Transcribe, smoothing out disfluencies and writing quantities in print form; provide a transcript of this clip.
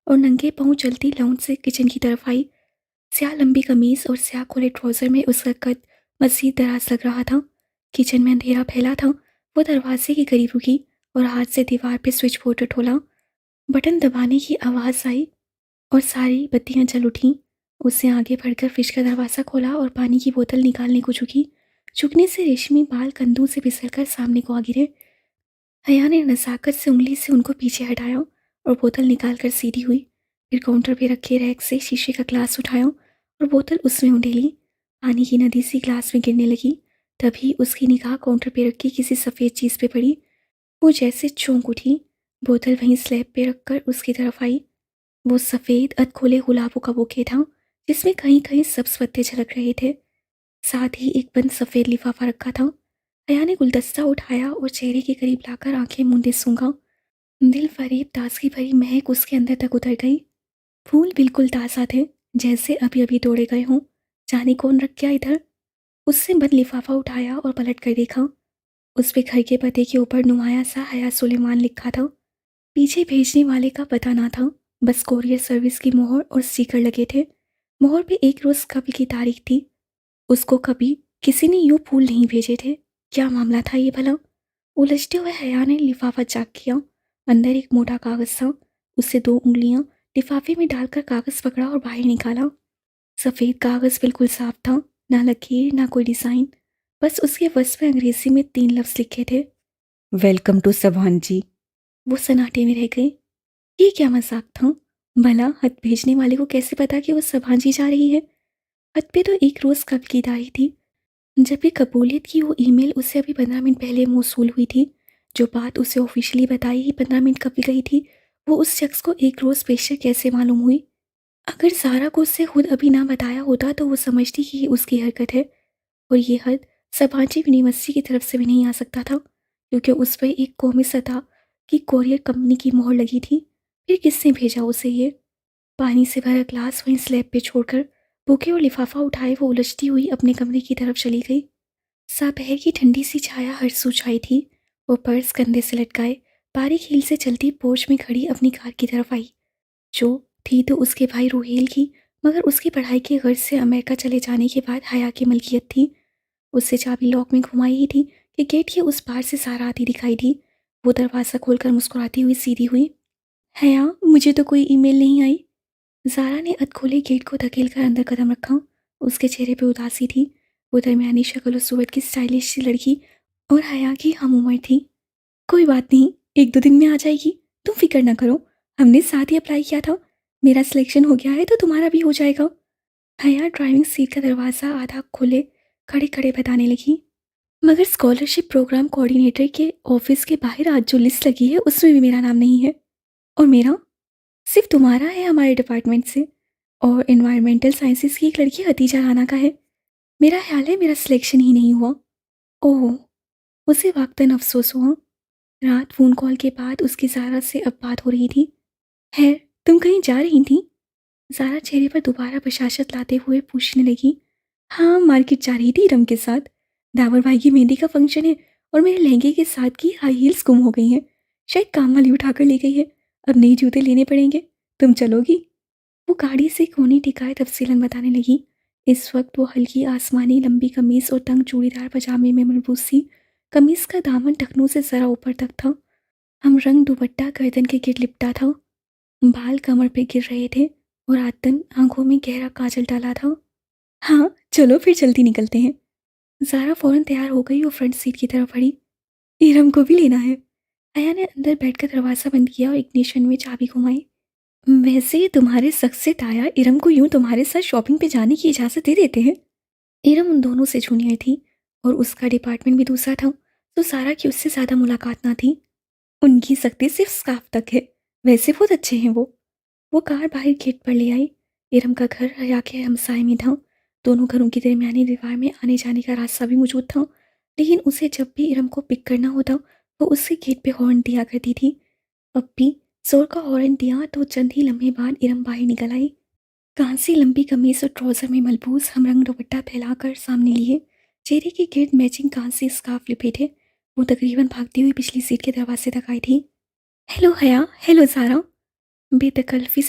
और नंगे पाँव चलती लाउंज से किचन की तरफ आई। स्याह लंबी कमीज और स्याह खुले ट्राउजर में उसका कद मजीद दराज लग रहा था। किचन में अंधेरा फैला था। वो दरवाजे के करीब रुकी और हाथ से दीवार पे स्विच बोर्ड ठोला। बटन दबाने की आवाज़ आई और सारी बत्तियां जल उठीं। उसने आगे बढ़कर फ्रिज का दरवाज़ा खोला और पानी की बोतल निकालने को झुकी। झुकने से रेशमी बाल कंधों से फिसलकर सामने को आ गिरे। हया ने नज़ाकत से उंगली से उनको पीछे हटाया और बोतल निकालकर सीधी हुई। फिर काउंटर पे रखे रैक से शीशे का ग्लास उठाया और बोतल उसमें उंडेली। पानी की नदी सी ग्लास में गिरने लगी। तभी उसकी निगाह काउंटर पे रखी किसी सफ़ेद चीज़ पे पड़ी। वो जैसे चौंक उठी। बोतल वहीं स्लैब पे रखकर उसकी तरफ आई। वो सफ़ेद अधखोले गुलाबों का बुके था जिसमें कहीं कहीं सब्ज पत्ते झलक रहे थे। साथ ही एक बंद सफ़ेद लिफाफा रखा था। हया ने गुलदस्ता उठाया और चेहरे के करीब लाकर आंखें मूंदे सूंघा। दिल फरेब ताजगी भरी महक उसके अंदर तक उतर गई। फूल बिल्कुल ताज़ा थे, जैसे अभी अभी तोड़े गए हों। जाने कौन रख गया इधर। उससे बंद लिफाफा उठाया और पलट कर देखा। उस पे घर के पते के ऊपर नुमाया सा हया सुलेमान लिखा था। पीछे भेजने वाले का पता ना था, बस कोरियर सर्विस की मोहर और स्टिकर लगे थे। मोहर पे एक रोज़ कभी की तारीख थी। उसको कभी किसी ने यूं फूल नहीं भेजे थे। क्या मामला था ये भला। उलझते हुए हया ने लिफाफा चेक किया। अंदर एक मोटा कागज था। उससे 2 उंगलियां लिफाफे में डालकर कागज पकड़ा और बाहर निकाला। सफ़ेद कागज बिल्कुल साफ था। ना लकीर ना कोई डिज़ाइन। बस उसके वश में अंग्रेजी में 3 लफ्ज़ लिखे थे। वेलकम टू सभान जी। वो सन्नाटे में रह गए। ये क्या मजाक था। भला खत भेजने वाले को कैसे पता कि वो सभांजी जा रही है। खत पे तो एक रोज़ कब की तारीख थी। जब भी कबूलियत की वो ईमेल उससे अभी 15 मिनट पहले मौसूल हुई थी। जो बात उसे ऑफिशियली बताई ही 15 मिनट कब गई थी, वो उस शख्स को एक रोज़ पेशर कैसे मालूम हुई। अगर सारा को उससे खुद अभी ना बताया होता तो वो समझती कि ये उसकी हरकत है। और ये हद सभांजी यूनिवर्सिटी की तरफ से भी नहीं आ सकता था, क्योंकि उस पर एक कौमी सतह की कोरियर कंपनी की मोहर लगी थी। फिर किसने भेजा उसे ये। पानी से भरा ग्लास वहीं स्लैब पे छोड़कर बुके और लिफाफा उठाए वो उलझती हुई अपने कमरे की तरफ चली गई। दोपहर की ठंडी सी छाया हर सू छाई थी। वो पर्स कंधे से लटकाए बारीक हील से चलती पोर्च में खड़ी अपनी कार की तरफ आई। जो थी तो उसके भाई रोहेल की, मगर उसकी पढ़ाई के गर्ज से अमेरिका चले जाने के बाद हया की मलकियत थी। उससे चाबी लॉक में घुमाई ही थी कि गेट के उस पार से सारा आती दिखाई दी। वो दरवाज़ा खोलकर मुस्कुराती हुई सीधी हुई। हया, मुझे तो कोई ईमेल नहीं आई। ज़ारा ने अधखोले गेट को धकेलकर अंदर कदम रखा। उसके चेहरे पे उदासी थी। वो दरमियानी शक्ल और सूरत की स्टाइलिश सी लड़की और हया की हम उम्र थी। कोई बात नहीं, 1-2 दिन में आ जाएगी। तुम फिक्र ना करो, हमने साथ ही अप्लाई किया था। मेरा सिलेक्शन हो गया है तो तुम्हारा भी हो जाएगा। हया ड्राइविंग सीट का दरवाज़ा आधा खोले खड़े खड़े बताने लगी। मगर स्कॉलरशिप प्रोग्राम कोऑर्डिनेटर के ऑफिस के बाहर आज जो लिस्ट लगी है उसमें भी मेरा नाम नहीं है। और मेरा सिर्फ तुम्हारा है हमारे डिपार्टमेंट से। और इन्वायरमेंटल साइंसेस की एक लड़की हतीजा राना का है। मेरा ख्याल है मेरा सिलेक्शन ही नहीं हुआ। ओह, उसे वाकई अफसोस हुआ। रात फ़ोन कॉल के बाद उसकी ज़ारा से अब बात हो रही थी। है, तुम कहीं जा रही थी। ज़ारा चेहरे पर दोबारा बशाशत लाते हुए पूछने लगी। हाँ, मार्केट जा रही थी इरम के साथ। दावर भाई की मेहंदी का फंक्शन है और मेरे लहंगे के साथ की हाई हील्स गुम हो गई हैं। शायद काम वाली उठा कर ले गई है। अब नए जूते लेने पड़ेंगे। तुम चलोगी। वो गाड़ी से कोनी टिकाए तफसीलन बताने लगी। इस वक्त वो हल्की आसमानी लंबी कमीज और तंग चूड़ीदार पजामे में मलबूस थी। कमीज का दामन टखनों से ज़रा ऊपर तक था। हम रंग दुपट्टा गर्दन के गिर लिपटा था। बाल कमर पे गिर रहे थे और आतन आंखों में गहरा काजल डाला था। हाँ, चलो फिर जल्दी निकलते हैं। ज़ारा फौरन तैयार हो गई और फ्रंट सीट की तरफ बढ़ी। इरम को भी लेना है। आया ने अंदर बैठकर दरवाज़ा बंद किया और इग्निशन में चाबी घुमाई। वैसे तुम्हारे शख्स से ताया इरम को यूं तुम्हारे साथ शॉपिंग पे जाने की इजाज़त दे देते हैं। इरम उन दोनों से जूनियर थी और उसका डिपार्टमेंट भी दूसरा था, तो सारा की उससे ज़्यादा मुलाकात ना थी। उनकी सख्ती सिर्फ स्काफ तक है। वैसे बहुत अच्छे हैं वो कार बाहर गेट पर ले आई। इरम का घर हया के हमसाए में था। दोनों घरों की दरमियानी दीवार में आने जाने का रास्ता भी मौजूद था। लेकिन उसे जब भी इरम को पिक करना होता वो उसके गेट पे हॉर्न दिया करती थी। अब भी जोर का हॉर्न दिया तो चंद ही लम्हे बाद इरम बाहर निकल आई। कांसी लंबी कमीज और ट्राउजर में मलबूस हमरंग दुपट्टा फैलाकर सामने लिए, चेहरे के गिर्द मैचिंग कांसी स्कार्फ लिपेटे, वो तकरीबन भागती हुई पिछली सीट के दरवाजे तक आई थी। हेलो हया, हेलो सारा। बेतकल्फी से